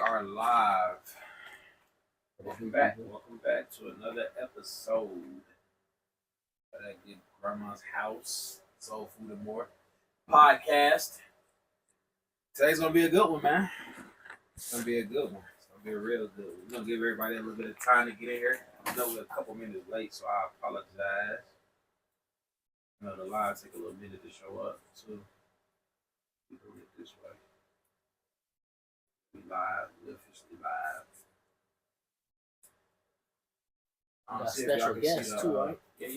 are live. Welcome back. Welcome back to another episode of that good Grandma's House, Soul Food and More podcast. Today's gonna be a good one, man. It's gonna be a good one. It's gonna be a real good one. We're gonna give everybody a little bit of time to get in here. I know we're a couple minutes late, so I apologize. You know, the live take a little minute to show up, so we do it this way. We live. We officially live. Got special guests too, right? Yeah.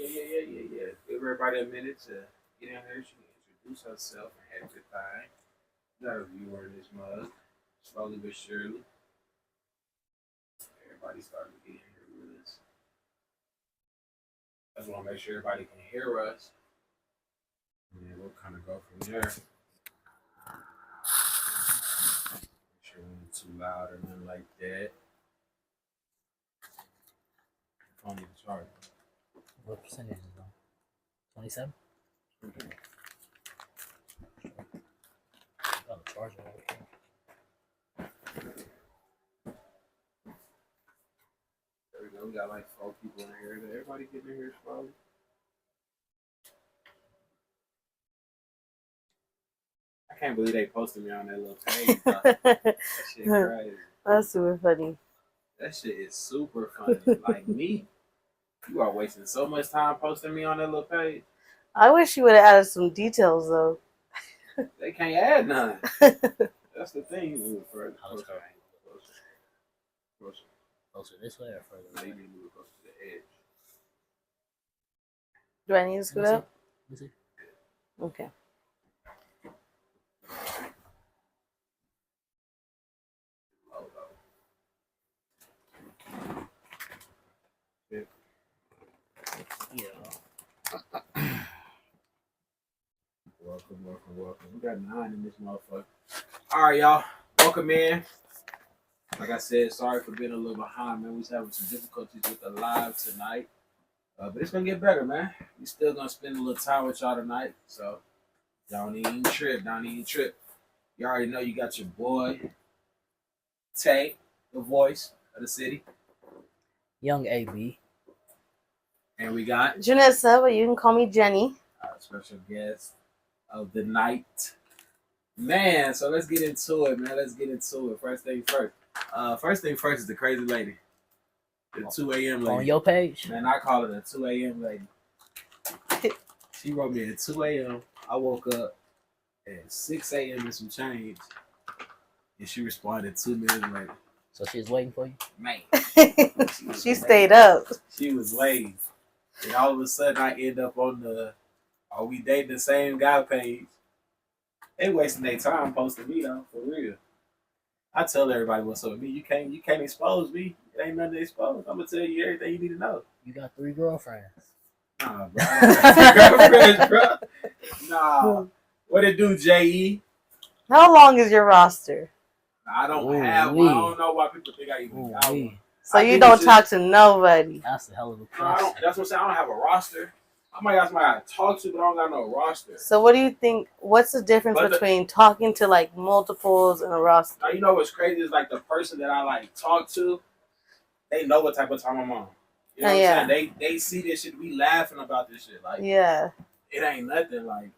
Give everybody a minute to get in here. She can introduce herself and have a good time. Got a viewer in this mug. Slowly but surely. Everybody's starting to get in here with us. I just want to make sure everybody can hear us. And then we'll kind of go from there. Make sure we're not too loud or nothing like that. I don't need to charge. What percentage is it on? 27? Got a charger right here. There we go. We got like 4 people in here. Everybody getting in here slowly. I can't believe they posted me on that little page. That shit crazy. That's super funny. That shit is super funny. Like me, you are wasting so much time posting me on that little page. I wish you would have added some details though. They can't add none. That's the thing. Move further. Closer. Closer this way or further away? Maybe move closer to the edge. Do I need to scoot up? Let me see. Okay. Yeah. Welcome. We got 9 in this motherfucker. All right, y'all. Welcome in. Like I said, sorry for being a little behind, man. We was having some difficulties with the live tonight. But it's going to get better, man. We still going to spend a little time with y'all tonight. So, don't even trip. You already know you got your boy, Tay, the voice of the city. Young AB. And we got Janessa, but you can call me Jenny. our special guest of the night. Man, so let's get into it, man. First thing first is the crazy lady. The 2 a.m. lady. On your page? Man, I call it a 2 a.m. lady. She wrote me at 2 a.m. I woke up at 6 a.m. and some change. And she responded 2 minutes later. So she was waiting for you? Man. She stayed up. She was late. And all of a sudden I end up on the Are We Dating the Same Guy page. They wasting their time posting me though, for real. I tell everybody what's up with me. You can't expose me. It ain't nothing to expose. I'm gonna tell you everything you need to know. You got 3 girlfriends. Nah, bro. Girlfriends, bro. Nah. What it do, J.E.? How long is your roster? I don't have one. I don't know why people think I even got one. So you don't talk to nobody. That's a hell of a No, question. that's what I'm saying. I don't have a roster. I might got somebody I talk to, but I don't got no roster. So what do you think? What's the difference between talking to like multiples and a roster? Now, you know what's crazy is like the person that I like talk to, they know what type of time I'm on. You know what I'm saying? They see this shit. We laughing about this shit. Like, yeah, it ain't nothing. Like,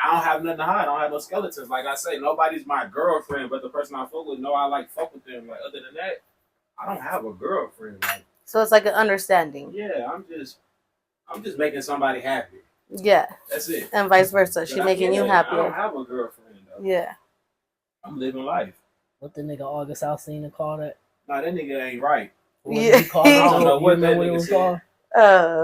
I don't have nothing to hide. I don't have no skeletons. Like I say, nobody's my girlfriend, but the person I fuck with know I like fuck with them. Like, other than that, I don't have a girlfriend. Like, so it's like an understanding. yeah, I'm just making somebody happy. Yeah, that's it. And vice versa. She making you happier. I don't have a girlfriend though. Yeah, I'm living life. What the nigga August Alsina call that? Nah, that nigga ain't right. Yeah. I don't know what that nigga said.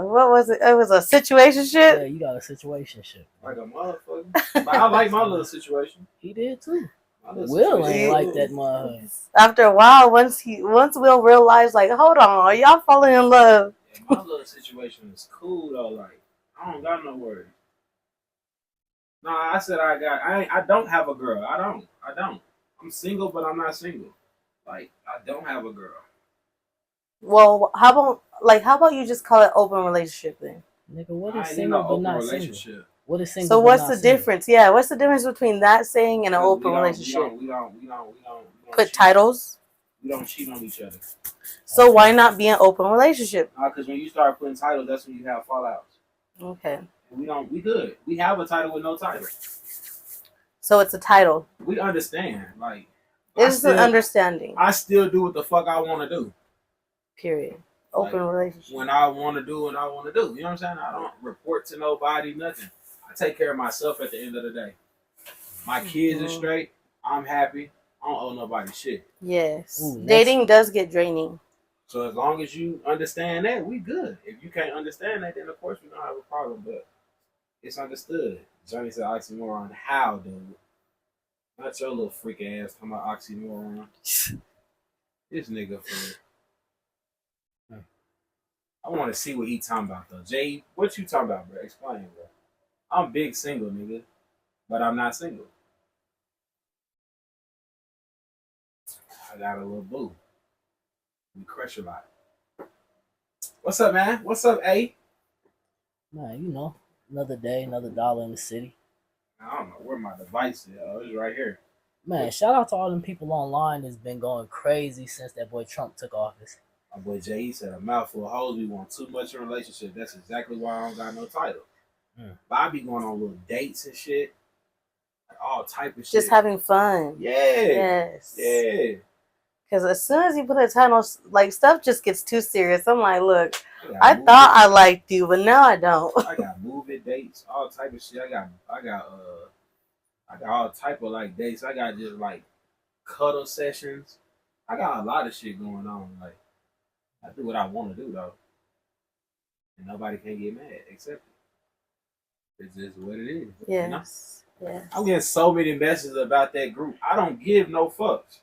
What was it? It was a situation shit. Yeah, you got a situation shit. Like a motherfucker. But I like my little situation. He did too. Will ain't like that motherfucker. After a while, once Will realized, like, hold on, are y'all falling in love? Yeah, my little situation is cool though. Like, I don't got no worries. Nah, I said I don't have a girl. I don't. I'm single, but I'm not single. Like, I don't have a girl. Well, how about you just call it open relationship then? Nigga, what is single but not single? What is single? So what's the difference? Yeah, what's the difference between that saying and an open relationship? We don't put titles. We don't cheat on each other. So why not be an open relationship? Because when you start putting titles, that's when you have fallouts. Okay. And we good. We have a title with no title. So it's a title. We understand. Like, It's an understanding. I still do what the fuck I want to do. Period. Open relationship. When I want to do what I want to do. You know what I'm saying? I don't report to nobody, nothing. I take care of myself at the end of the day. My kids are straight. I'm happy. I don't owe nobody shit. Yes. Ooh, Dating does get draining. So as long as you understand that, we good. If you can't understand that, then of course we don't have a problem. But it's understood. Johnny said oxymoron. How, dude? Not your little freak ass talking about oxymoron. This nigga for it. I want to see what he talking about though. Jay, what you talking about, bro? Explain, bro. I'm big single, nigga, but I'm not single. I got a little boo. We crush a lot. What's up, man? What's up, A? Man, you know, another day, another dollar in the city. I don't know where my device is. Oh, it's right here. Man, shout out to all them people online that's been going crazy since that boy Trump took office. My boy Jay said a mouthful of hoes. We want too much in a relationship. That's exactly why I don't got no title. But I be going on little dates and shit. Like all type of shit. Just having fun. Yeah. Yes. Yeah. Because as soon as you put a title, like, stuff just gets too serious. I'm like, look, I Movie. thought I liked you, but now I don't. I got movie dates, all type of shit. I got all type of like dates. I got just like cuddle sessions. I got a lot of shit going on. Like, I do what I want to do though, and nobody can get mad except it. It's just what it is. Yes. You know? Yes. I'm getting so many messages about that group. I don't give no fucks.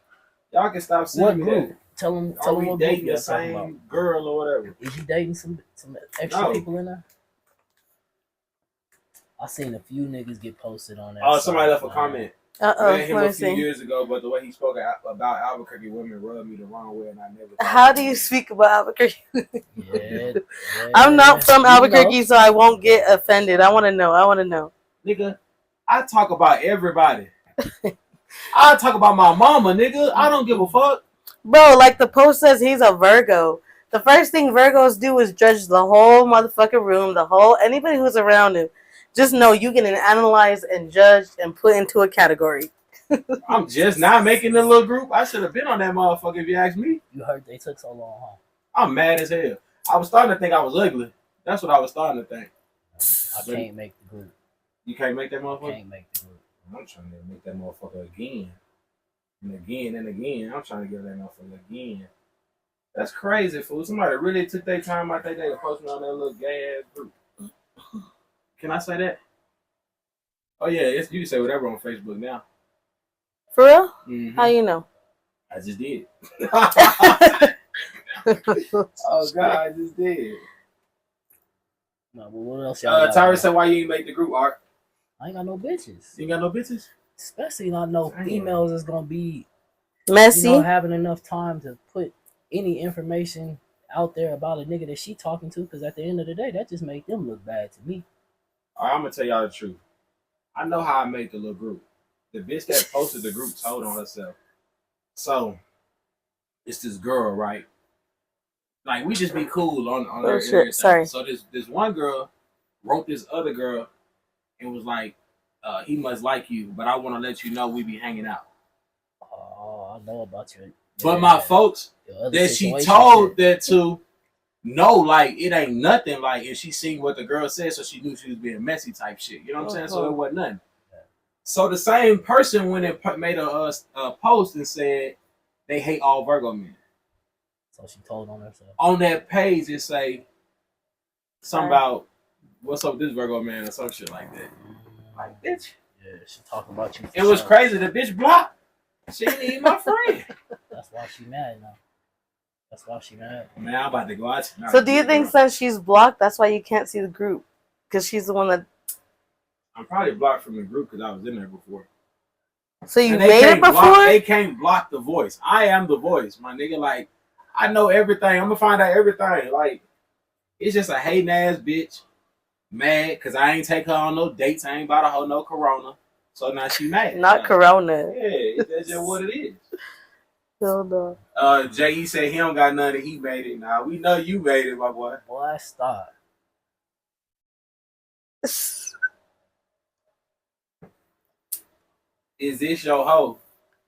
Y'all can stop sending me that. Tell them Are what we group dating you're the talking about. same girl or whatever? Is you dating some extra No. people in there? I seen a few niggas get posted on that. Oh, somebody site, left a man. comment. Uh-oh. Met him Let a me few see. years ago, but the way he spoke about Albuquerque women rubbed me the wrong way, and I never. How do you speak about Albuquerque? Yeah, I'm not from You Albuquerque, know. so I won't get offended. I want to know. Nigga, I talk about everybody. I talk about my mama, nigga. I don't give a fuck. Bro, like the post says he's a Virgo. The first thing Virgos do is judge the whole motherfucking room, anybody who's around him. Just know you getting analyzed and judged and put into a category. I'm just not making the little group. I should have been on that motherfucker if you ask me. You heard they took so long, huh? I'm mad as hell. I was starting to think I was ugly. That's what I was starting to think. I can't make the group. You can't make that motherfucker? Can't make the group. I'm trying to make that motherfucker again. And again and again. I'm trying to get that motherfucker again. That's crazy, fool. Somebody really took their time out their day to post me on that little gay ass group. Can I say that? Oh yeah, you can say whatever on Facebook now. For real? Mm-hmm. How you know? I just did. Oh God, I just did. No, but what else y'all got? Tyra said, "Why you ain't make the group, Art? I ain't got no bitches. You ain't got no bitches? Especially not no Damn. females is gonna be Messy. having enough time to put any information out there about a nigga that she talking to, because at the end of the day, that just make them look bad to me. All right, I'm gonna tell y'all the truth. I know how I made the little group. The bitch that posted the group told on herself. So it's this girl, right? Like, we just be cool on Oh, her. shit, Everything. sorry. So this one girl wrote this other girl and was like, he must like you, but I want to let you know we be hanging out. Oh, I know about you. But my folks that she told that to know, like, it ain't nothing. Like, if she seen what the girl said, so she knew she was being messy type shit. You know what I'm saying? So it wasn't nothing. So the same person went and made a post and said they hate all Virgo men. So she told on herself. On that page, it say something about what's up with this Virgo man or some shit like that. Like, bitch. Yeah, she talking about you. It was crazy. The bitch blocked. She ain't even my friend. That's why she mad now. That's why she mad. Man, I'm about to go out tonight. So do you think since she's blocked, that's why you can't see the group? Because she's the one that... I'm probably blocked from the group because I was in there before. So you And they made it can't block- before? They can't block the voice. I am the voice, my nigga. Like, I know everything. I'm gonna find out everything. Like, it's just a hating ass bitch. Mad because I ain't take her on no dates. I ain't about to hold no corona. So now she mad. Not like, Corona. Yeah, that's just what it is. Hell no. J.E. said he don't got nothing. He made it. Nah, we know you made it, my boy. Boy, stop. Is this your hoe?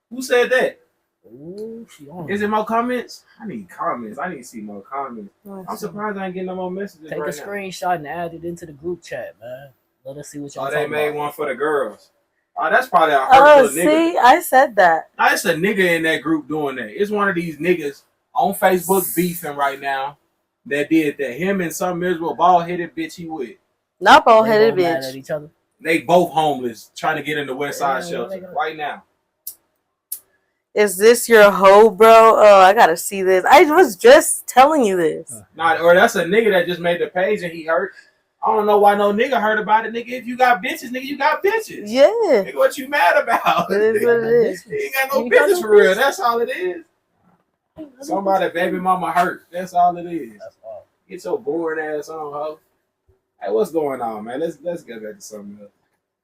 Who said that? Ooh, she on Is it more comments? I need comments. I need to see more comments. I'm surprised I ain't getting no more messages Take right a screenshot and add it into the group chat, man. Let us see what y'all now. Oh, talking they made about. one for the girls. Oh, that's probably a Oh, hurtful nigga. see, I said that. Nah, it's a nigga in that group doing that. It's one of these niggas on Facebook beefing right now that did that. Him and some miserable bald-headed bitch he with. Not bald They headed both mad at bitch. each other. They both homeless, trying to get in the West Side Yeah, shelter right now. Is this your hoe, bro? Oh, I gotta see this. I was just telling you this. Nah, or that's a nigga that just made the page and he hurt. I don't know why no nigga heard about it, nigga. If you got bitches, nigga, you got bitches. Yeah. Nigga, what you mad about? It is what it is. You ain't got no You got business no for real. business. That's all it is. Somebody baby mama hurt. That's all it is. That's all. Get your boring ass on, ho. Hey, what's going on, man? Let's get back to something else.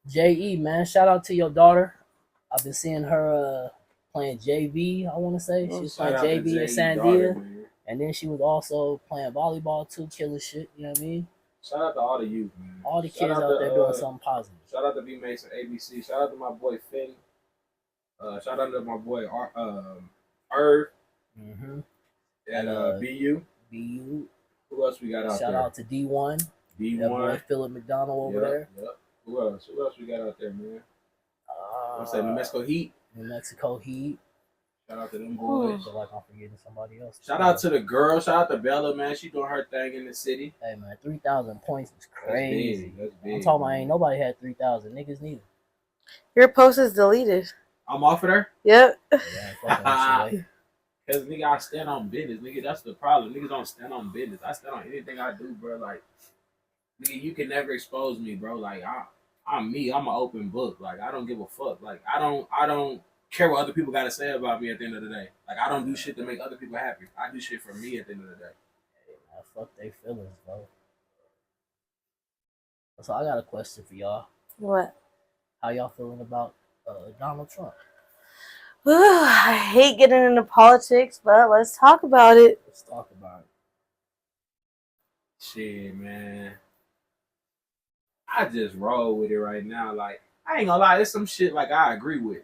J.E., man, shout out to your daughter. I've been seeing her playing JV, I want to say. She was Shout playing out to JV in J.E. Sandia. daughter, man. And then she was also playing volleyball too, killer shit, you know what I mean? Shout out to all the youth, man. All the Shout kids out there doing something positive. Shout out to B Mason ABC. Shout out to my boy Finn. Shout out to my boy Irv Mm-hmm. and BU. BU. Who else we got out Shout there? out to D1. That boy D1. Philip McDonald over there. Yep. Who else? Who else we got out there, man? I'm saying New Mexico Heat. New Mexico Heat. Shout out to them Ooh. boys. I feel like I'm forgetting somebody else. Shout out to the girl. Shout out to Bella, man. She doing her thing in the city. Hey, man, 3,000 points is crazy. That's big. I'm talking about ain't nobody had 3,000. Niggas neither. Your post is deleted. I'm off of there. Yep. Yeah, fucking that shit, Cause nigga, I stand on business. Nigga, that's the problem. Niggas don't stand on business. I stand on anything I do, bro. Like, nigga, you can never expose me, bro. Like, I'm me. I'm an open book. Like, I don't give a fuck. Like, I don't care what other people got to say about me at the end of the day. Like, I don't do shit to make other people happy. I do shit for me at the end of the day. Hey, man, fuck they feelings, bro. So I got a question for y'all. What? How y'all feeling about Donald Trump? I hate getting into politics, but let's talk about it. Let's talk about it. Shit, man. I just roll with it right now. Like, I ain't gonna lie, it's some shit like I agree with.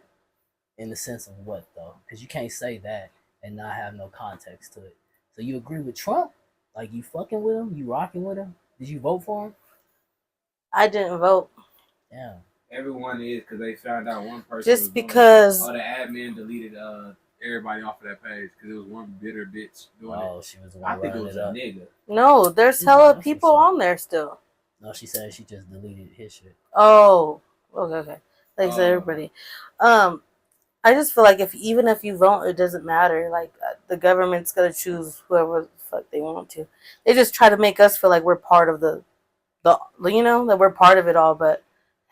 In the sense of what, though? Because you can't say that and not have no context to it. So you agree with Trump? Like, you fucking with him? You rocking with him? Did you vote for him? I didn't vote. Damn. Everyone is because they found out one person. Just because. The admin deleted everybody off of that page because it was one bitter bitch doing it. Oh, she was the one I think it running was it a up. nigga. No, there's Yeah, hella that's people what's up. on there still. No, she said she just deleted his shit. Oh, okay. Thanks to everybody. I just feel like even if you vote, it doesn't matter. Like the government's gonna choose whoever the fuck they want to. They just try to make us feel like we're part of the you know, that we're part of it all. But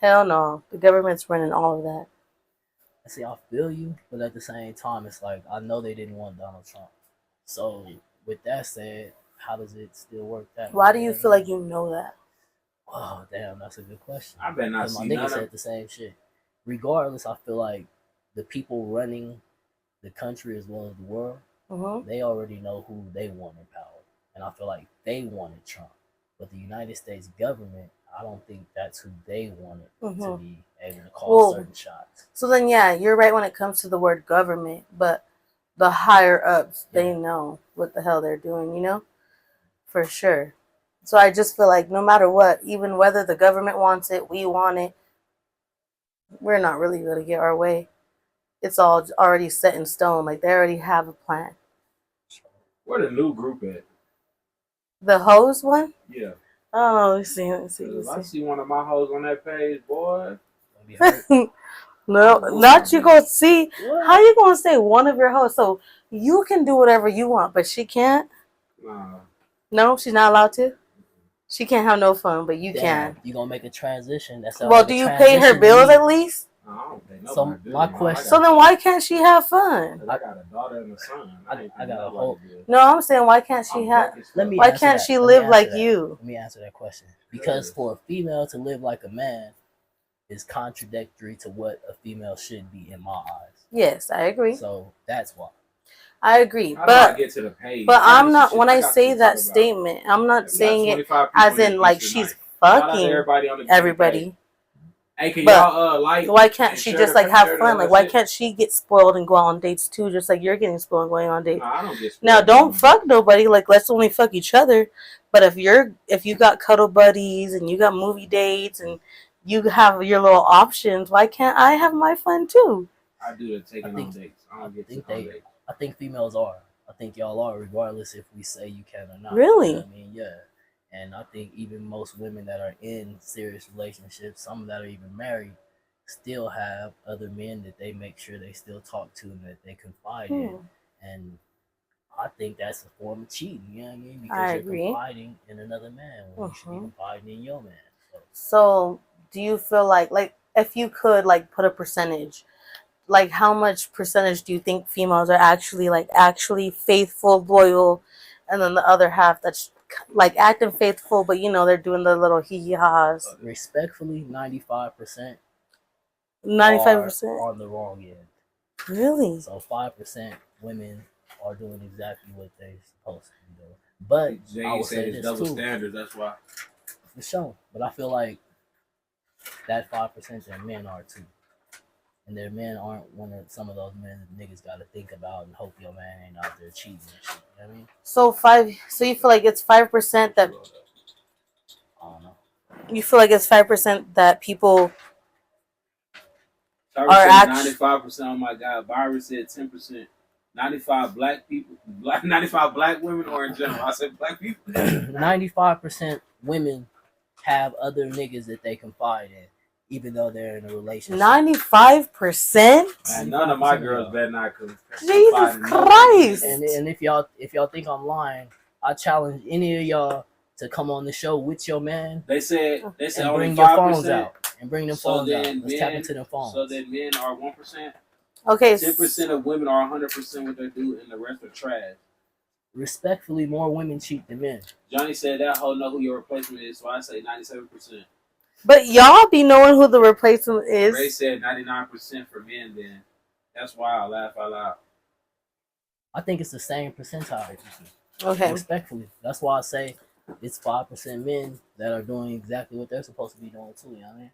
hell no, the government's running all of that. I see, I feel you, but at the same time, it's like I know they didn't want Donald Trump. So with that said, how does it still work that Why way? do you feel like you know that? Oh, damn, that's a good question. I better not Because my see nigga none said of the same shit. Regardless, I feel like the people running the country as well as the world, Mm-hmm. they already know who they want in power. And I feel like they wanted Trump. But the United States government, I don't think that's who they wanted to be able to call certain shots. So then, yeah, you're right when it comes to the word government, but the higher ups, they know what the hell they're doing, you know? For sure. So I just feel like no matter what, even whether the government wants it, we want it, we're not really going to get our way. It's all already set in stone. Like, they already have a plan. where the new group at. The hose one? Yeah. Oh, let's see. If I see one of my hoes on that page, boy. No, not you gonna see. What? How you gonna say one of your hoes? So you can do whatever you want, but she can't? Nah. No, she's not allowed to? She can't have no fun, but you Damn, can. you gonna make a transition. That's Well, do you pay her bills at least? I don't think So, nobody do, my man. question- So then why can't she have fun? I got a daughter and a son. I ain't got think a nobody whole- do. No, I'm saying why can't she I'm have? broke as Let fuck. me Why answer can't that. she Let me live answer like that. you? Let me answer that question. Because for a female to live like a man is contradictory to what a female should be in my eyes. Yes, I agree. So that's why. I agree, How do I but get to the page? I'm not. Shit, When I got say shit to that talk about. statement, I'm not We saying got it 25 as people in like Eastern she's night. Shout out to fucking everybody on the page. everybody. Hey, can But y'all like? why can't and she share just the- like have share fun? the Like why shit? can't she get spoiled and go out on dates too, just like you're getting spoiled and going on dates? No, I don't get spoiled. Now don't fuck nobody. Like let's only fuck each other. But if you got cuddle buddies and you got movie dates and you have your little options, why can't I have my fun too? I do the taking on dates. I don't get to on dates. I think females are. I think y'all are, regardless if we say you can or not. Really? You know what I mean, yeah. And I think even most women that are in serious relationships, some that are even married, still have other men that they make sure they still talk to and that they confide in. And I think that's a form of cheating, you know what I mean? Because I you're agree. confiding in another man when you should be confiding in your man. So do you feel like if you could like put a percentage, like how much percentage do you think females are actually faithful, loyal, and then the other half that's like acting faithful, but they're doing the little hee haws. Respectfully, 95%. 95% on the wrong end. Really? So 5% women are doing exactly what they're supposed to be doing. But Jay I would said say it's this double too. standards. That's why. For sure. But I feel like that 5% their men are too. And their men aren't one of some of those men that niggas got to think about and hope your man ain't out there cheating and shit. You know what I mean? So you feel like it's 5% that I don't know. you feel like it's 5% that people Tyra are said 95%. Oh my God. Byron said 10%. 95 black people, 95 black women, or in general. I said black people. 95% women have other niggas that they confide in, even though they're in a relationship. 95%? And none of my girls better not confide. Jesus Christ! And if y'all think I'm lying, I challenge any of y'all to come on the show with your man. They said and only bring 5%. your phones out and bring them So phones out. then Let's tap into them phones. So then men are 1%. Okay. 10% of women are 100% what they do, and the rest are trash. Respectfully, more women cheat than men. Johnny said that hoe know who your replacement is, so I say 97%. But y'all be knowing who the replacement is. Ray said 99% for men. Then that's why I laugh out loud. I think it's the same percentile. Okay. Respectfully, that's why I say it's 5% men that are doing exactly what they're supposed to be doing too. You know what I mean?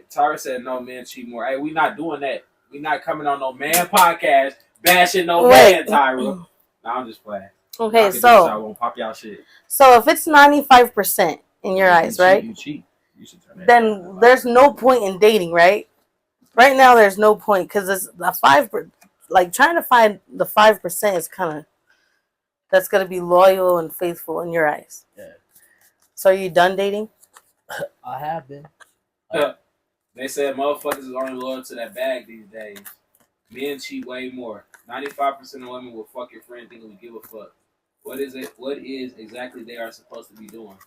Tyra said no men cheat more. Hey, we not doing that. We not coming on no man podcast bashing no man, Tyra. No, I'm just playing. Okay, so I won't pop y'all shit. So if it's 95% in your eyes, right? You cheat. You should turn that then down. There's no point in dating, right? Right now, there's no point because it's the 5%. Like trying to find the 5% is kind of that's gonna be loyal and faithful in your eyes. Yeah. So are you done dating? I have been. They said motherfuckers is only loyal to that bag these days. Men cheat way more. 95% of women will fuck your friend thinking we give a fuck. What is it? What is exactly they are supposed to be doing?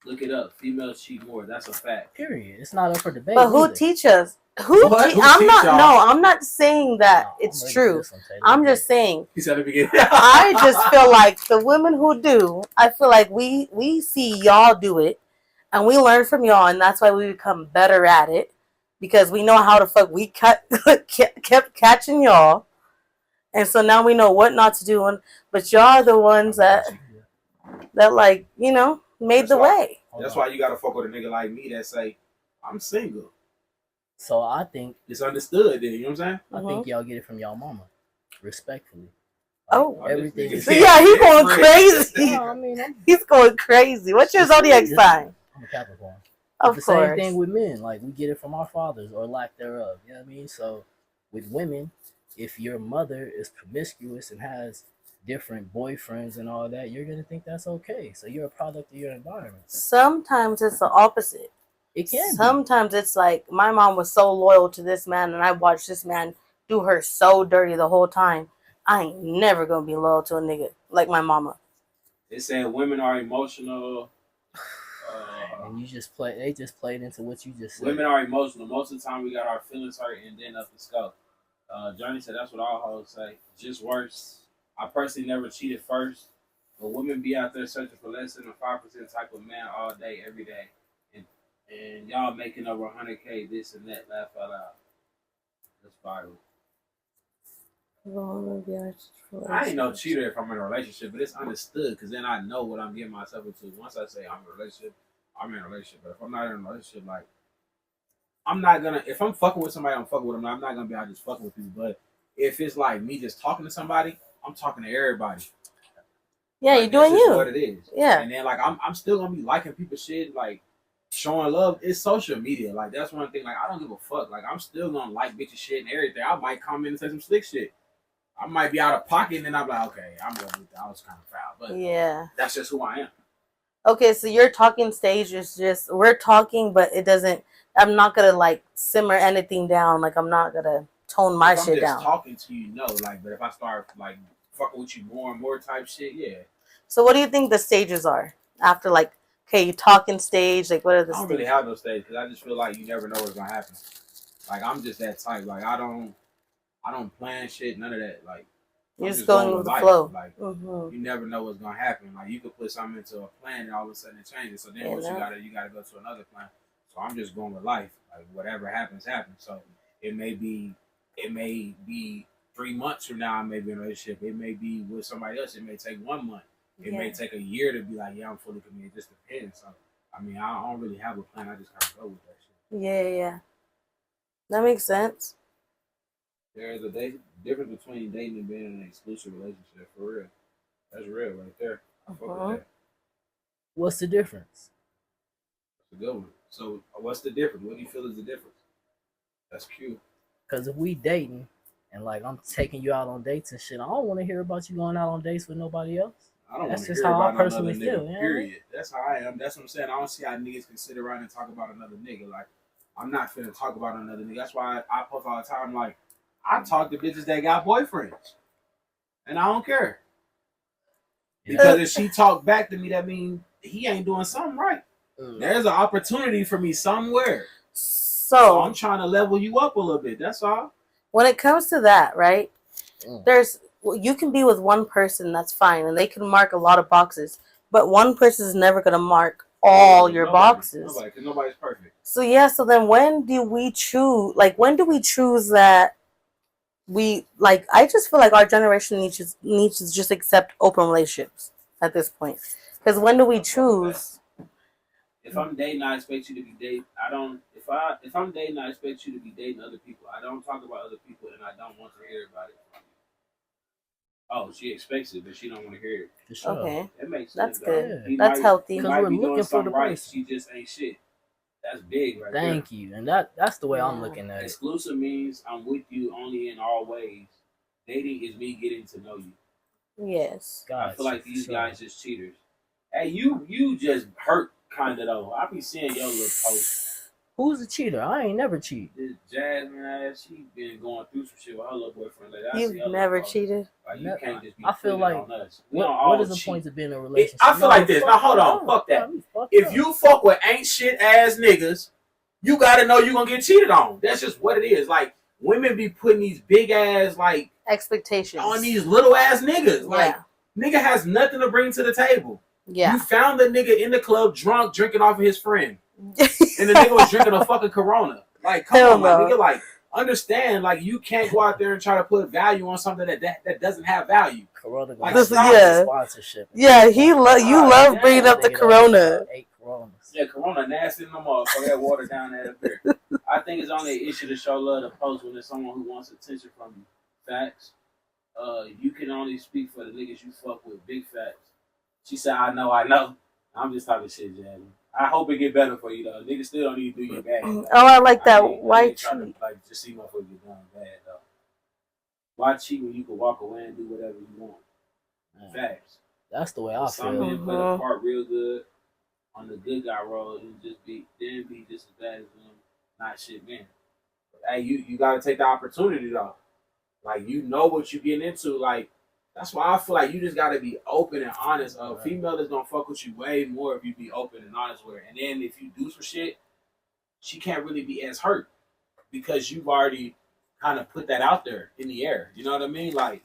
Look it up. Females cheat more. That's a fact. Period. It's not up for debate. But who teaches? I'm not saying that it's true. I'm just saying. He said at the beginning. I just feel like the women who do, I feel like we see y'all do it, and we learn from y'all, and that's why we become better at it, because we know how the fuck we kept catching y'all, and so now we know what not to do. But y'all are the ones that like made the way. That's why you gotta fuck with a nigga like me that say I'm single. So I think it's understood. Then you know what I'm saying? I think y'all get it from y'all mama, respectfully. Everything. Yeah, he's going crazy. No, I mean, he's going crazy. What's your zodiac sign? I'm a Capricorn. Of the course. Same thing with men. Like we get it from our fathers or lack thereof. You know what I mean? So with women, if your mother is promiscuous and has different boyfriends and all that, you're gonna think that's okay. So you're a product of your environment. Sometimes it's the opposite. It can. Sometimes it's like my mom was so loyal to this man, and I watched this man do her so dirty the whole time. I ain't never gonna be loyal to a nigga like my mama. They said women are emotional. And you just play. They just played into what you just said. Women are emotional. Most of the time, we got our feelings hurt and then up the scope. Johnny said that's what all hoes say. Just worse. I personally never cheated first, but women be out there searching for less than a 5% type of man all day, every day, and y'all making over 100K, this and that. Laugh out loud. That's viral. I ain't no cheater if I'm in a relationship, but it's understood because then I know what I'm getting myself into. Once I say I'm in a relationship, I'm in a relationship. But if I'm not in a relationship, like I'm not gonna. If I'm fucking with somebody, I'm fucking with them. I'm not gonna be out just fucking with people. But if it's like me just talking to somebody, I'm talking to everybody. Yeah, like, you're doing you. What it is. Yeah. And then like I'm still gonna be liking people's shit, like showing love. It's social media. Like that's one thing. Like I don't give a fuck. Like I'm still gonna like bitches shit and everything. I might comment and say some slick shit. I might be out of pocket and then I'm like, okay, I'm going with that. I was kind of foul, but Yeah. that's just who I am. Okay, so your talking stage is just we're talking, but it doesn't. I'm not gonna like simmer anything down. Like I'm not gonna tone my shit down. I'm just talking to you, like, but if I start like fucking with you more and more type shit, yeah. So what do you think the stages are after like you talking stage? Like what are the I don't really have no stage because I just feel like you never know what's gonna happen. Like I'm just that type. Like I don't plan shit, none of that. Like you're just going with the flow. Like you never know what's gonna happen. Like you could put something into a plan and all of a sudden it changes. So then you gotta go to another plan. So I'm just going with life. Like whatever happens, happens. So it may be 3 months from now I may be in a relationship. It may be with somebody else. It may take 1 month. It may take a year to be like, yeah, I'm fully committed. It just depends. So I mean, I don't really have a plan. I just kind of go with that shit. Yeah. That makes sense. There is a difference between dating and being in an exclusive relationship, for real. That's real right there. I fuck with that. What's the difference? That's a good one. So, what's the difference? What do you feel is the difference? That's cute. Because if we dating and like I'm taking you out on dates and shit, I don't want to hear about you going out on dates with nobody else. I don't want to hear about how I personally feel. Nigga, period. That's how I am. That's what I'm saying. I don't see how niggas can sit around and talk about another nigga. Like, I'm not finna talk about another nigga. That's why I post all the time. Like, I talk to bitches that got boyfriends, and I don't care. Because if she talk back to me, that means he ain't doing something right. There's an opportunity for me somewhere. So I'm trying to level you up a little bit. That's all. When it comes to that, right? You can be with one person, that's fine, and they can mark a lot of boxes. But one person is never gonna mark all your boxes. Because nobody's perfect. So yeah. So then, when do we choose? Like, when do we choose that? We like. I just feel like our generation needs to just accept open relationships at this point. Because when do we choose? If I'm dating, I expect you to be dating. I don't. If I'm dating, I expect you to be dating other people. I don't talk about other people, and I don't want to hear about it. Oh, she expects it, but she don't want to hear it. For sure. Okay, that makes sense. That's good. That's healthy. Because we're looking for the right. person. She just ain't shit. That's big, right Thank you, and that's the way I'm looking at it. Exclusive means I'm with you only in all ways. Dating is me getting to know you. Yes. I feel like these guys just cheaters. Hey, you just hurt kind of though. I be seeing your little posts. Who's a cheater? I ain't never cheated. This Jasmine ass, she been going through some shit with her little boyfriend. Like, you've never cheated? Like, you can't just be I feel like on us. What is the point of being in a relationship? I feel like this. Now hold on, fuck that. If you fuck with ain't shit ass niggas, you gotta know you gonna get cheated on. That's just what it is. Like women be putting these big ass like expectations on these little ass niggas. Like nigga has nothing to bring to the table. Yeah. You found the nigga in the club drunk drinking off of his friend. And the nigga was drinking a fucking Corona. Like, come on, my nigga. Like, understand, like, you can't go out there and try to put value on something that doesn't have value. Corona, like, sponsorship. Yeah, you love bringing up the Corona. 8 Coronas. Yeah, Corona nasty in the motherfucker. That water down there up there. I think it's only an issue to show love to post when there's someone who wants attention from you. Facts. You can only speak for the niggas you fuck with. Big facts. She said, I know. I'm just talking shit, Jasmine. I hope it get better for you though. Niggas still don't need to do you bad. Oh, I like that. Why cheat? Like just see motherfuckers get done bad though. Why cheat when you can walk away and do whatever you want? Facts. That's the way I feel. Some men play the part real good on the good guy role and just be just as bad as them not shit men. But, hey, you gotta take the opportunity though. Like you know what you getting into. Like that's why I feel like you just gotta be open and honest. A female is gonna fuck with you way more if you be open and honest with her. And then if you do some shit, she can't really be as hurt because you've already kind of put that out there in the air. You know what I mean? Like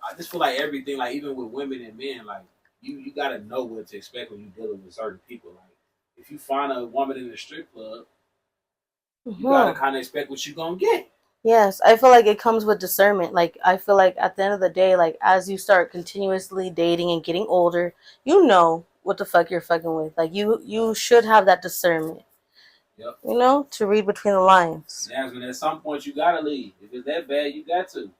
I just feel like everything, like even with women and men, like you gotta know what to expect when you're dealing with certain people. Like if you find a woman in a strip club, you gotta kind of expect what you gonna get. Yes, I feel like it comes with discernment. Like I feel like at the end of the day, like as you start continuously dating and getting older, you know what the fuck you're fucking with. Like you should have that discernment. Yep. You know, to read between the lines. Jasmine, at some point you gotta leave. If it's that bad, you got to.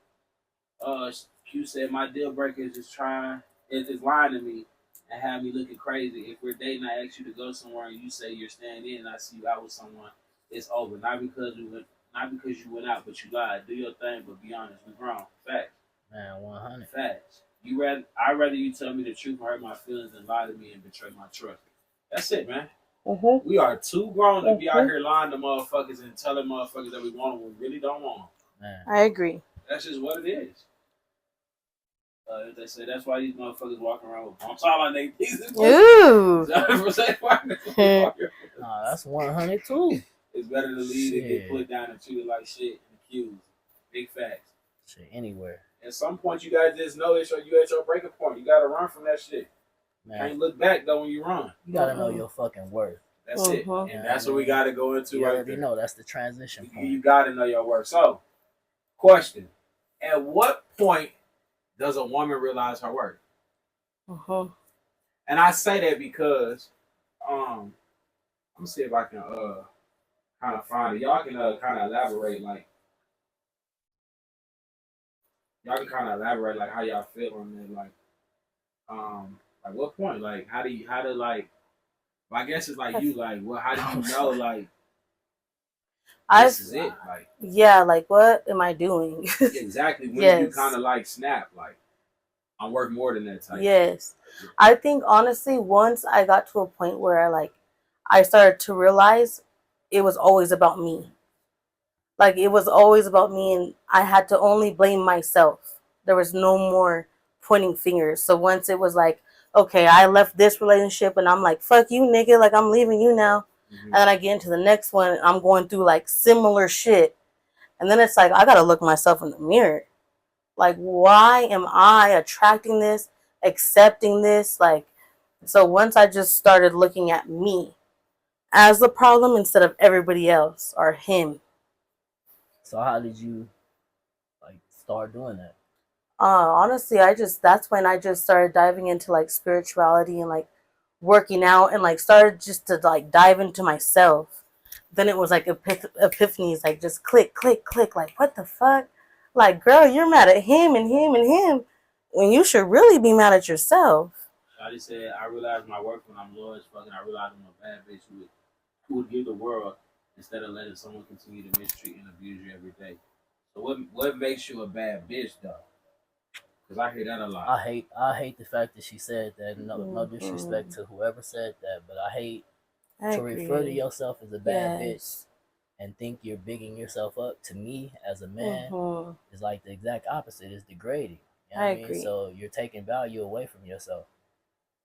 Q said my deal breaker is just lying to me and have me looking crazy. If we're dating, I ask you to go somewhere and you say you're staying in, and I see you out with someone. It's over. Not because you went out, but you lied. Do your thing, but be honest. We're grown. Facts. Man, 100. Facts. I'd rather you tell me the truth and hurt my feelings than lie to me and betray my trust. That's it, man. Mm-hmm. We are too grown to be out here lying to motherfuckers and telling motherfuckers that we want them when we really don't want them. Man. I agree. That's just what it is. They say that's why these motherfuckers walking around with bumps all on their knees. Ooh. Nah, that's 100 too. It's better to leave Shit. and get put down and treated like shit and accused. Big facts. Shit, anywhere. At some point, you gotta just know you at your breaking point. You gotta run from that shit. Man, Can't look back though when you run. you gotta know your fucking worth. That's it. Mhm. And that's what we gotta go into You right already there. know that's the transition point. You gotta know your worth. So, question: at what point does a woman realize her worth? Mm-hmm. And I say that because I'm gonna see if I can kind of find it. Y'all can kind of elaborate like how y'all feel on that, like what point, like how do like well, I guess it's like you like well how do you know like this is it like Yeah, like what am I doing? exactly when Yes. you kind of like snap like I'm worth more than that type. Yes. I think honestly, once I got to a point where I started to realize it was always about me. Like it was always about me, and I had to only blame myself. There was no more pointing fingers. So once it was like, okay, I left this relationship, and I'm like, fuck you, nigga, like I'm leaving you now. Mhm. And then I get into the next one, and I'm going through like similar shit, and then it's like I gotta look myself in the mirror. Like, why am I attracting this, accepting this? Like, so once I just started looking at me as the problem instead of everybody else or him. So how did you like start doing that? Honestly, that's when I just started diving into like spirituality and like working out and like started just to like dive into myself. Then it was like epiphanies, like just click, click, click. Like, what the fuck? Like, girl, you're mad at him and him and him when you should really be mad at yourself. Shawty said, I realize my worth when I'm low as fuck and I realize I'm a bad bitch who would give the world instead of letting someone continue to mistreat and abuse you every day. So what makes you a bad bitch though? Because I hear that a lot. I hate the fact that she said that. No disrespect to whoever said that, but I hate to refer to yourself as a bad bitch and think you're bigging yourself up. To me, as a man, is like the exact opposite. It's degrading. You know what I mean? So you're taking value away from yourself.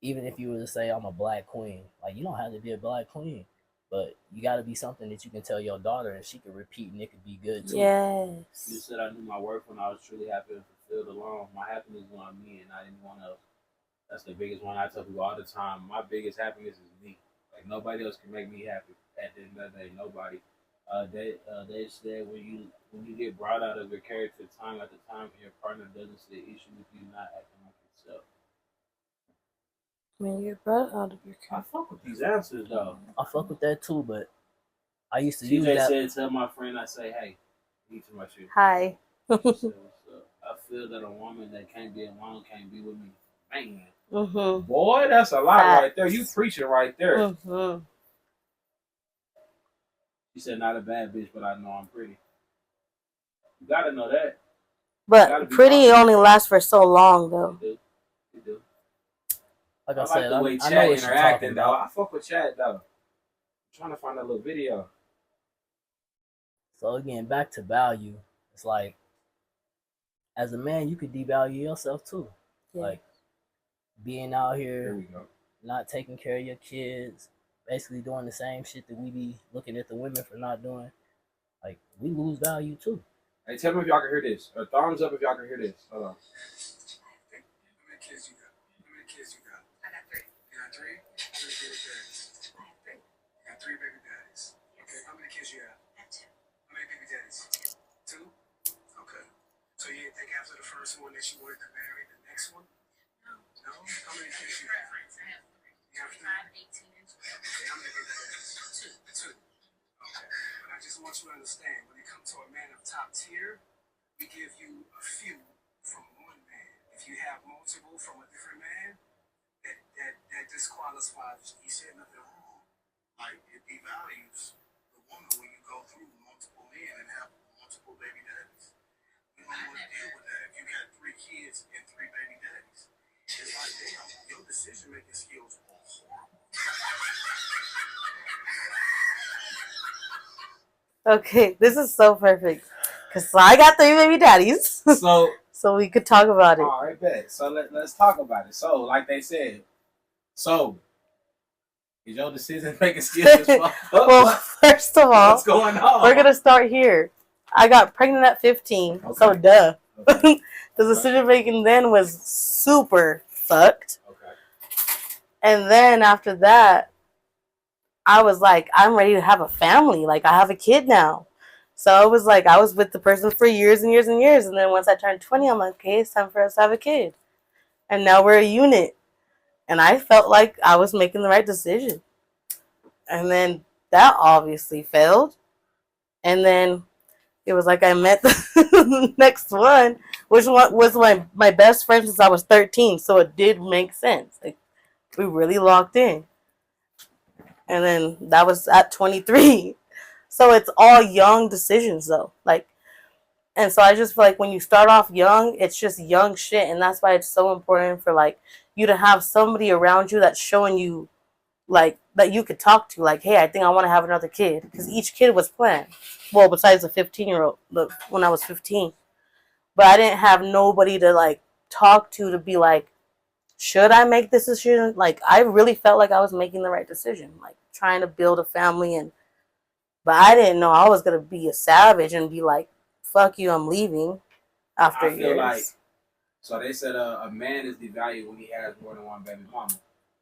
Even if you were to say I'm a black queen, like you don't have to be a black queen, but you got to be something that you can tell your daughter and she can repeat and it could be good too. Yes. You said I knew my worth when I was truly happy and fulfilled alone. My happiness was on me and not anyone else. That's the biggest one I tell people all the time. My biggest happiness is me. Like nobody else can make me happy. At the end of the day, nobody. They said when you get brought out of your character time after time and your partner doesn't see the issue with you not acting like yourself. When you're brought out of your I character. fuck with these answers though. I fuck with that too, but I used to use TJ that. said, tell my friend I say, hey, eat too much shit. Hi. So, what's up? I feel that a woman that can't be alone can't be with me. Man. Mm-hmm. Boy, that's a lot right there. You preaching right there. Mm-hmm. She said, not a bad bitch, but I know I'm pretty. You gotta know that. But pretty only lasts for so long, though. You do. Like I I like said, the way I know Chad what you're interacting, talking though. about. I fuck with Chad, though. I'm trying to find that little video. So again, back to value. It's like, as a man, you could devalue yourself too. Yeah. Like being out Here here, we go. not taking care of your kids, basically doing the same shit that we be looking at the women for not doing. Like we lose value too. Hey, tell me if y'all can hear this. Or thumbs up if y'all can hear this. Hold on. How many kids you got? How many kids you got? I got 3. You got 3? How many baby daddies? I have 3. You got 3 baby daddies. Okay, how many kids you have? I have 2. How many baby daddies? 2? after the first one that you wanted to marry the next one? No. No? How many kids you have? You have 18 inches. Okay, how many baby daddies? Two. Okay. But I just want you to understand, when it comes to a man of top tier, we give you a few from one man. If you have multiple from a different man, that disqualifies. He said nothing wrong. Like, it devalues the woman when you go through multiple men and have multiple baby daddies. We don't want to deal with that. If you got 3 kids and 3 baby daddies, it's like, damn, your decision making skills are horrible. Okay, this is so perfect. Because I got 3 baby daddies. So, So we could talk about it. all right, bet. So let's talk about it. So, like they said, is your decision making skills? Well, first of all, what's going on? we're going to start here. I got pregnant at 15. Okay. So, duh. Okay. The decision making then was super fucked. Okay. And then after that, I was like, I'm ready to have a family. Like, I have a kid now. So it was like, I was with the person for years and years and years. And then once I turned 20, I'm like, okay, it's time for us to have a kid. And now we're a unit. And I felt like I was making the right decision. And then that obviously failed. And then it was like I met the next one, which was my best friend since I was 13. So it did make sense. Like, we really locked in. And then that was at 23. So it's all young decisions though. Like, and so I just feel like when you start off young, it's just young shit. And that's why it's so important for like you to have somebody around you that's showing you like that you could talk to. Like, hey, I think I want to have another kid. Because each kid was planned. Well, besides the 15-year-old, when I was 15. But I didn't have nobody to like talk to be like, should I make this decision? Like, I really felt like I was making the right decision. Like, trying to build a family but I didn't know I was going to be a savage and be like, fuck you, I'm leaving after I feel years. like, so they said a man is devalued when he has more than one baby mama.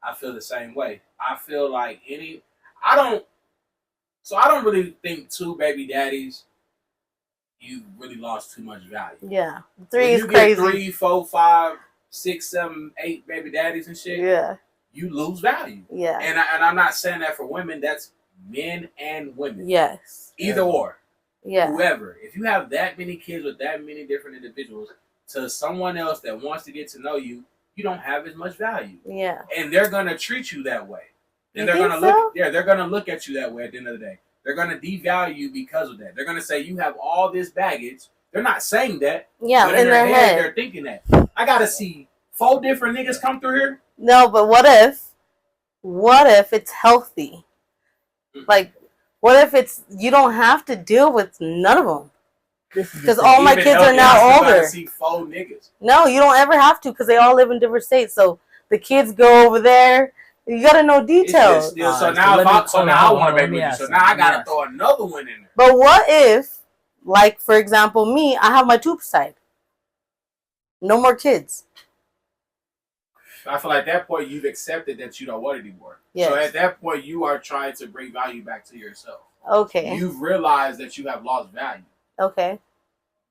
I feel the same way. I feel like I don't really think 2 baby daddies, you really lost too much value. Yeah. 3 when is you crazy. Get 3, 4, 5, 6, 7, 8 baby daddies and shit. Yeah. You lose value. Yeah. And I'm not saying that for women. That's men and women. Yes. Either or. Yeah. Whoever. If you have that many kids with that many different individuals, to someone else that wants to get to know you, you don't have as much value. Yeah. And they're gonna treat you that way. And You they're think gonna so? look. Yeah, they're gonna look at you that way at the end of the day. They're gonna devalue you because of that. They're gonna say you have all this baggage. They're not saying that. Yeah, but in their head. they're thinking that. I gotta see 4 different niggas come through here. No, but what if it's healthy? Like, what if it's, you don't have to deal with none of them? Because all my Even kids healthy, are now I still gotta older. see 4 niggas. No, you don't ever have to because they all live in different states. So the kids go over there. You gotta know It's details. just still, so So now, let if me- I, so hold now on, I hold want on, to let baby me with you. ask So you, now I let me gotta ask throw another one in there. But what if, like, for example, me, I have my tube side. No more kids. I feel like at that point you've accepted that you don't want it anymore. Yes. So at that point you are trying to bring value back to yourself. Okay. You've realized that you have lost value. Okay.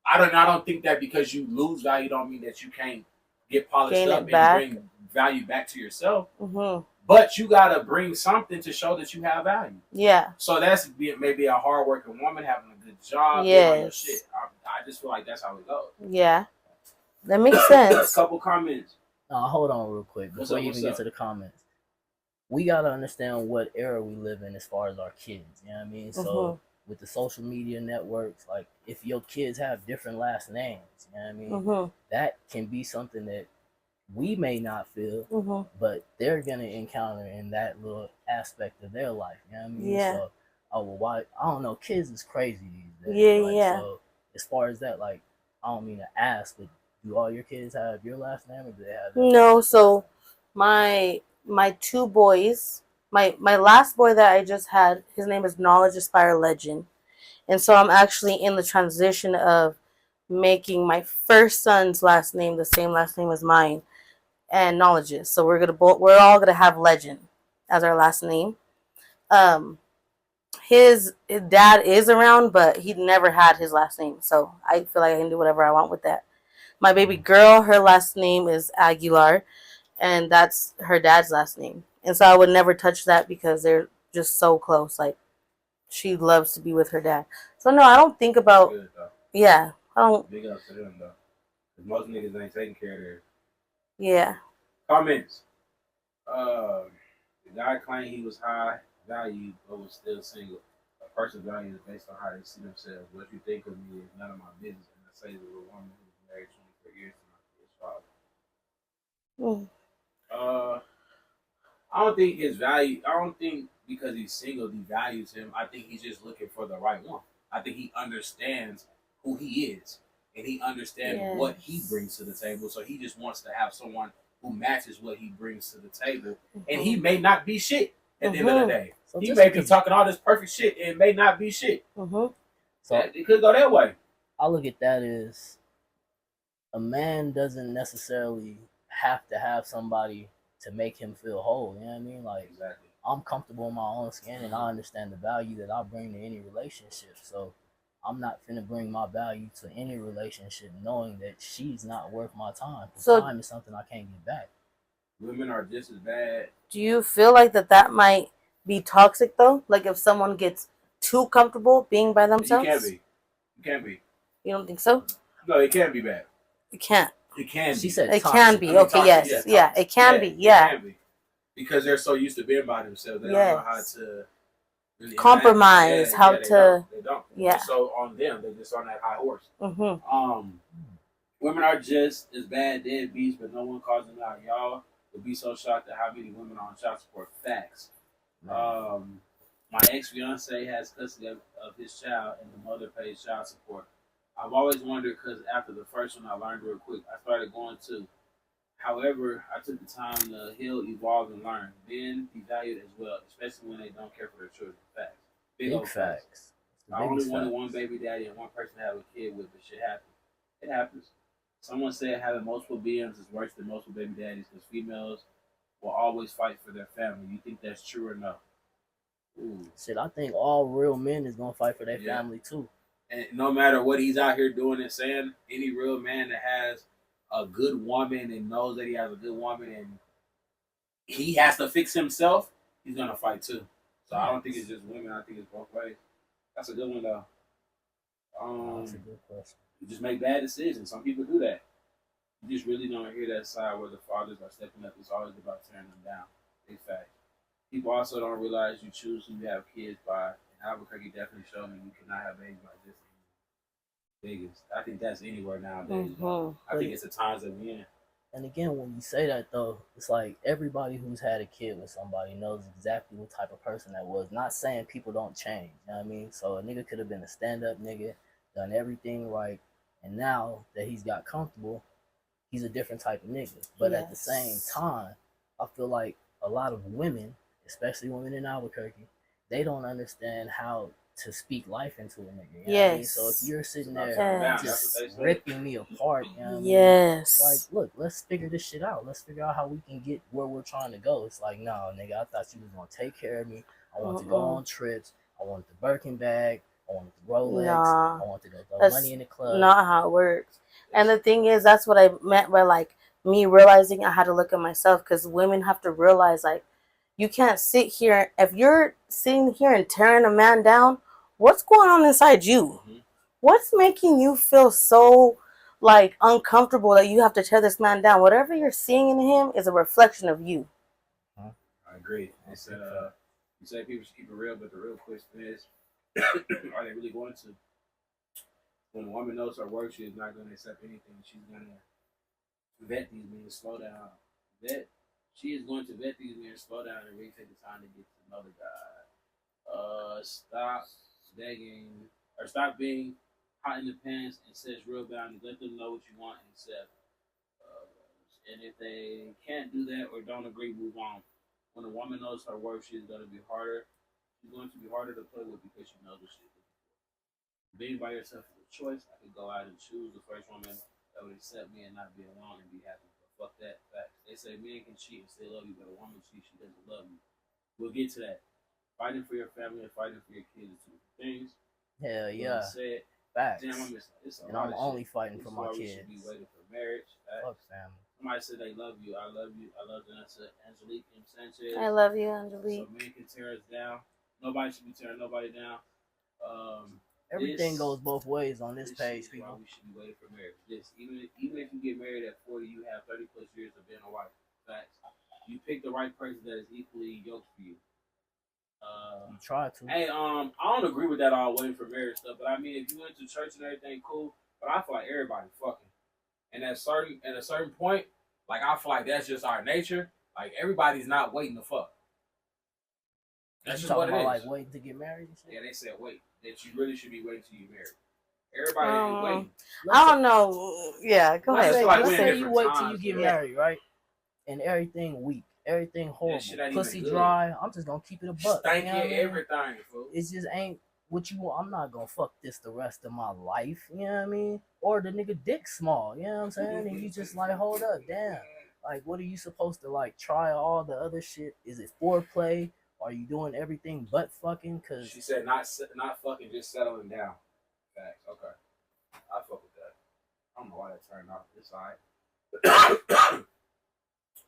I don't think that because you lose value don't mean that you can't get polished Gain it up and back. bring value back to yourself. Mm-hmm. But you gotta bring something to show that you have value. Yeah. So that's maybe a hardworking woman having a good job, doing all your Yes. shit. I just feel like that's how it goes. Yeah. That makes A sense. couple comments. Hold on real quick What's before up, you even what's get up? to the comments. We gotta understand what era we live in as far as our kids. You know what I mean? So with the social media networks, like if your kids have different last names, you know what I mean? Mm-hmm. That can be something that we may not feel, Mm-hmm. but they're gonna encounter in that little aspect of their life. You know what I mean? Yeah. So, why? I don't know. Kids is crazy these days. Yeah, Like, yeah. So as far as that, like, I don't mean to ask, but do all your kids have your last name, or do they have? No, so my 2 boys, my last boy that I just had, his name is Knowledge Aspire Legend. And so I'm actually in the transition of making my first son's last name the same last name as mine and Knowledge's. So we're all gonna have Legend as our last name. His dad is around, but he never had his last name. So I feel like I can do whatever I want with that. My baby girl, her last name is Aguilar, and that's her dad's last name. And so I would never touch that because they're just so close. Like she loves to be with her dad. So no, I don't think about. Good though. Yeah, I don't. Big ups to them though. 'Cause most niggas ain't taking care of their Yeah. comments. The guy claimed he was high value but was still single. A person's value is based on how they see themselves. What you think of me is none of my business. And I say to a woman who's married 24 years to my kid's father. Mm. I don't think his value. I don't think because he's single, he values him. I think he's just looking for the right one. I think he understands who he is, and he understands what he brings to the table. So he just wants to have someone who matches what he brings to the table. And he may not be shit at the end of the day. So He just may be because- talking all this perfect shit and may not be shit. Mm-hmm. So It could go that way. I look at that as a man doesn't necessarily have to have somebody to make him feel whole. You know what I mean? Like Exactly. I'm comfortable in my own skin, and I understand the value that I bring to any relationship. So I'm not finna bring my value to any relationship knowing that she's not worth my time. So- Time is something I can't get back. Women are just as bad. Do you feel like that might be toxic though? Like if someone gets too comfortable being by themselves? You can't be. You can't be. You don't think so? No, it can be bad. It can't. It can be. She said It toxic. can be. I mean, Okay, toxic, yes. Yeah, toxic. it can be. Yeah. It can be. Because they're so used to being by themselves. They don't know how to really Compromise, interact. how they to- don't. They don't. yeah. So on them, they're just on that high horse. Mm-hmm. Women are just as bad deadbeats, but no one calls them out. Y'all would be so shocked at how many women are on child support. Facts. My ex-fiance has custody of his child, and the mother pays child support. I've always wondered because after the first one, I learned real quick. I started going to. However, I took the time to heal, evolve, and learn. Men be valued as well, especially when they don't care for their children. Facts. Big old facts. I only wanted one baby daddy and one person to have a kid with, but shit happens. It happens. Someone said having multiple BMs is worse than multiple baby daddies because females will always fight for their family. You think that's true or no? Ooh. Shit, I think all real men is gonna fight for their Yeah. family too. And no matter what he's out here doing and saying, any real man that has a good woman and knows that he has a good woman and he has to fix himself, he's gonna fight too. So I don't think it's just women. I think it's both ways. That's a good one though. That's a good question. You just make bad decisions. Some people do that. You just really don't hear that side where the fathers are stepping up. It's always about tearing them down. Big fact. People also don't realize you choose who you have kids by. And Albuquerque definitely showed me you cannot have babies like this. Biggest. I think that's anywhere nowadays. Mhm. I think it's the times that we in. And again, when you say that though, it's like everybody who's had a kid with somebody knows exactly what type of person that was. Not saying people don't change, you know what I mean? So a nigga could have been a stand-up nigga, done everything right, and now that he's got comfortable, he's a different type of nigga. But at the same Yes. time, I feel like a lot of women, especially women in Albuquerque, they don't understand how to speak life into a nigga. You know what I mean? So if Yes. you're sitting It's there about Yes. down. That's what they just say. ripping me apart, you know what I mean? Yes. It's like, look, let's figure this shit out. Let's figure out how we can get where we're trying to go. It's like, no, nigga, I thought you was gonna take care of me. I want to go on trips. I want the Birkin bag. I want the Rolex. Nah. I want to go throw That's money in the club. not how it works. And the thing is, that's what I meant by like me realizing I had to look at myself, because women have to realize like you can't sit here. If you're sitting here and tearing a man down, what's going on inside you? Mhm. What's making you feel so like uncomfortable that you have to tear this man down? Whatever you're seeing in him is a reflection of you. I agree. They said, you say people should keep it real, but the real question is, are they really going to? When a woman knows her worth, she is not going to accept anything. She's going to vet these men, slow down. She is going to vet these men, slow down, and really take the time to get to know the guy. Stop begging, or stop being hot in the pants and set real boundaries. Let them know what you want and accept. And if they can't do that or don't agree, move on. When a woman knows her worth, she's going to be harder. She's going to be harder to play with because she knows what she's looking for. Being by yourself is a choice. I could go out and choose the first woman that would accept me and not be alone and be happy. But fuck that. Facts. They say men can cheat and still love you, but a woman cheats, she doesn't love you. We'll get to that. Fighting for your family and fighting for your kids are two different things. Hell Like yeah. I said, Facts. Damn, I miss it's a And lot I'm of only shit. fighting This for is my why we kids. should be waiting for marriage. Fuck family. Somebody said they love you. I love you. I love Vanessa Angelique and Sanchez. I love you, So Angelique. men can tear us down. Nobody should be tearing nobody down. Everything This- goes both ways on this This page, is why people. we should be waiting for marriage. This even if you get married at 40, you have 30 plus years of being a wife. Facts. You pick the right person that is equally yoked for you. You try to. Hey, I don't agree with that all waiting for marriage stuff, but I mean, if you went to church and everything, cool. But I feel like everybody fucking, and at a certain point, like I feel like that's just our nature. Like everybody's not waiting to fuck. That's You just what talking it about is. like waiting to get married and shit? Yeah, they said wait. That you really should be waiting till you married. Everybody ain't waiting. I don't know. Yeah, go Let's ahead. say, like, Let's we're in say you different wait till you times, get yeah. married, right? And everything weak, everything horrible, shit ain't pussy even good. dry. I'm just gonna keep it a buck. Thank you you, know what I mean? everything, fool. It just ain't what you want. I'm not gonna fuck this the rest of my life. You know what I mean? Or the nigga dick small. You know what I'm saying? And you just like, hold up, damn. Like, what are you supposed to like try all the other shit? Is it foreplay? Are you doing everything but fucking? Cause She said not fucking, just settling down. Facts. Okay. I fuck with that. I don't know why that turned off this side.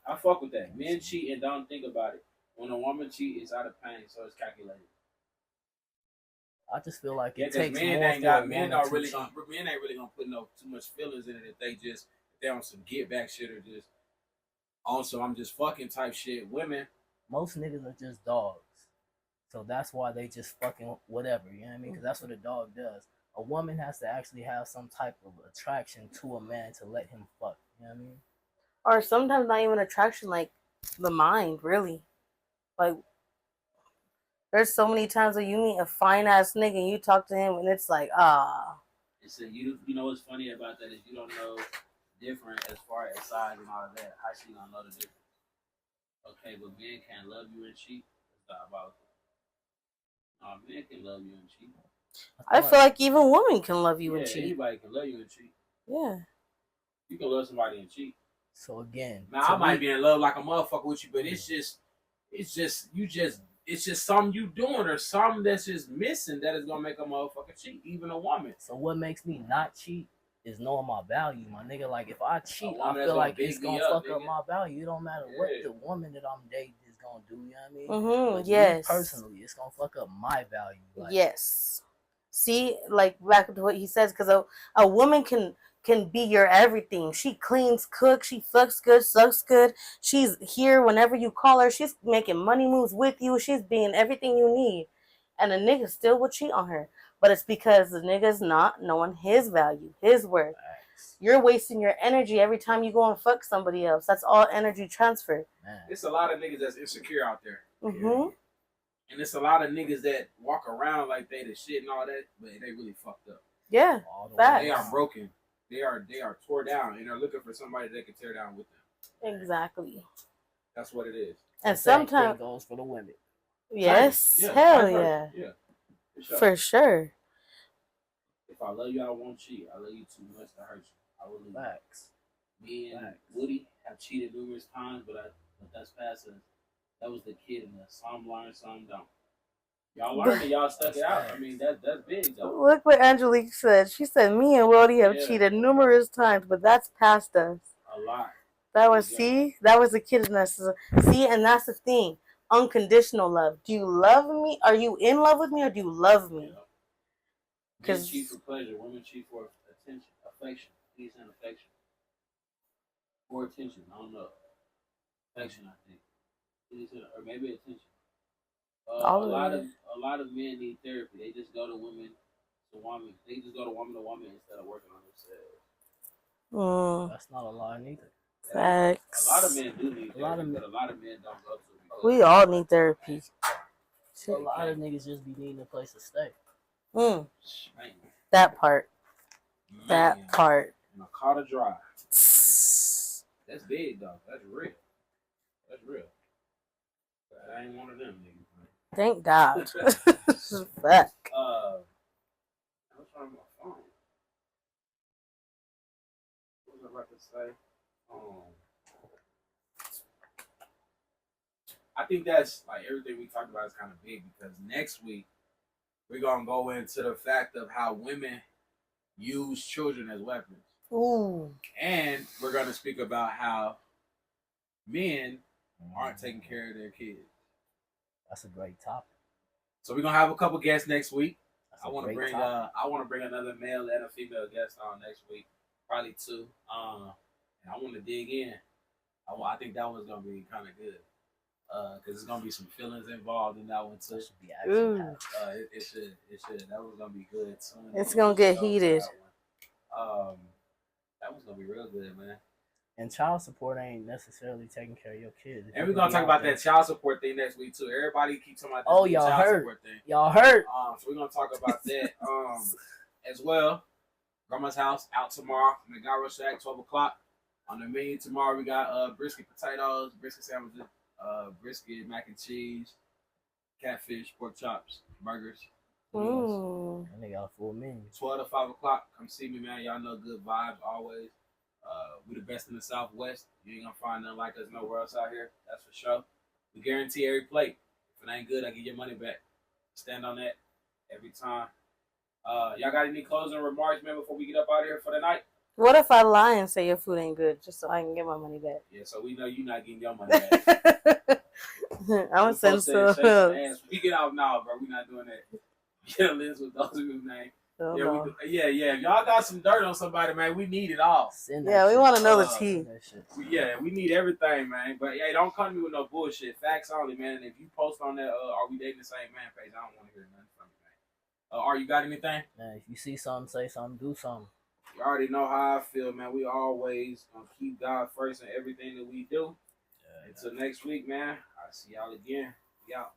I fuck with that. Men cheat and don't think about it. When a woman cheat, it's out of pain, so it's calculated. I just feel like Yeah, it because takes men more ain't for a got men woman are to really cheat. gonna men ain't really gonna put no too much feelings in it if they on some get back shit or just also I'm just fucking type shit. Women, Most niggas are just dogs. So that's why they just fucking whatever, you know what I mean? Because that's what a dog does. A woman has to actually have some type of attraction to a man to let him fuck, you know what I mean? Or sometimes not even attraction, like the mind, really. Like, there's so many times when you meet a fine ass nigga and you talk to him and it's like, it's a, you know what's funny about that is you don't know different as far as size and all of that. How she gonna know the difference? Okay, but men can't love you and cheat. That's diabolical. Men can love you and cheat. I feel like even women can love you Yeah, and cheat. anybody can love you and cheat. Yeah. You can love somebody and cheat. So again, Now I might be in love like a motherfucker with you, but it's just something you doing or something that's just missing that is gonna make a motherfucker cheat, even a woman. so what makes me not cheat is knowing my value, my nigga. Like if I cheat, woman I that's feel gonna like it's big me gonna up, fuck up nigga. my value. It don't matter what Yeah. the woman that I'm dating is gonna do, you know what I mean? Mm-hmm. But Yes. me personally, it's gonna fuck up my value. Like, Yes. See, like back to what he says, because a woman can be your everything. She cleans, cooks, she fucks good, sucks good. She's here whenever you call her. She's making money moves with you. She's being everything you need. And a nigga still will cheat on her. But it's because the nigga's not knowing his value, his worth. facts, You're wasting your energy every time you go and fuck somebody else. That's all energy transfer. man. It's a lot of niggas that's insecure out there. Mm-hmm. And it's a lot of niggas that walk around like they the shit and all that, but they really fucked up. Yeah. All the Facts. They are broken. They are tore down and are looking for somebody that can tear down with them. Exactly. That's what it is. And Same thing sometimes, goes for the women. yes, Yeah, hell vice yeah. versa. Yeah. For sure. If I love you, I won't cheat. I love you too much to hurt you. I will leave. Facts. Me and Facts. Woody have cheated numerous times, but that's past us. That was the kid in us. Some learn, some don't. Y'all learned it, y'all stuck it out. I mean, that's big though. Look what Angelique said. She said, me and Wildy have Yeah. cheated numerous times, but that's past us. A lot. That was, Yeah. see? That was the kid in us. See, and that's the thing. Unconditional love. Do you love me? Are you in love with me or do you love me? You know? Men 'Cause- cheat for pleasure. Women cheat for attention, affection, peace and affection. Or attention. I don't know. Affection, I think. Peace or maybe attention. All a of lot it. of a lot of men need therapy. They just go to women to woman. They just go to woman instead of working on themselves. That's not a lie neither. Facts. A lot of men do need therapy, A lot of but a lot of men don't go to it because We all need therapy. A lot of niggas just be needing a place to stay. Mm, Man, that part. That man. part. And a car to drive. That's big though. That's real. That's real. But I ain't one of them niggas, man. Thank God. Fuck. I was trying my phone. What was I about to say? I think that's like everything we talked about is kind of big because next week we're gonna go into the fact of how women use children as weapons. Ooh. And we're going to speak about how men aren't taking care of their kids. That's a great topic. So we're gonna have a couple guests next week. That's I a want to great bring topic. I want to bring another male and a female guest on next week, probably 2. And I want to dig in. I think that one's gonna be kind of good. Because there's gonna be some feelings involved in that one too. That should be Ooh. action packed. It should. That one's gonna be good too. It's gonna get Show for heated. that one. That one's gonna be real good, man. And child support ain't necessarily taking care of your kids. And we're gonna talk about that child support thing next week too. Everybody keeps talking about this Oh, new y'all child heard. support thing. Y'all heard? So we're gonna talk about that as well. Grandma's house out tomorrow. McGarrow Shack, 12 o'clock. On the menu tomorrow we got brisket potatoes, brisket sandwiches, brisket mac and cheese, catfish, pork chops, burgers. Ooh. And they got a full menu. 12 to 5 o'clock. Come see me, man. Y'all know good vibes always. We the best in the Southwest. You ain't gonna find nothing like us nowhere else out here. That's for sure. We guarantee every plate. If it ain't good, I give your money back. Stand on that every time. Y'all got any closing remarks, man, before we get up out of here for the night? What if I lie and say your food ain't good just so I can get my money back? Yeah, so we know you not getting your money back. I'm gonna send Shake some some. ass. We get out now, bro. We not doing that. Get a list with those people's names. Yeah, If y'all got some dirt on somebody, man, we need it all. Send that Yeah, we shit. want to know the Uh, tea. Send that shit. We need everything, man. But hey, don't come to me with no bullshit. Facts only, man. And if you post on that, are we dating the same man page? I don't want to hear nothing from you, man. Are you got anything? Man, if you see something, say something, do something. You already know how I feel, man. We always gonna keep God first in everything that we do. Until next week, man. I'll see y'all again. We out.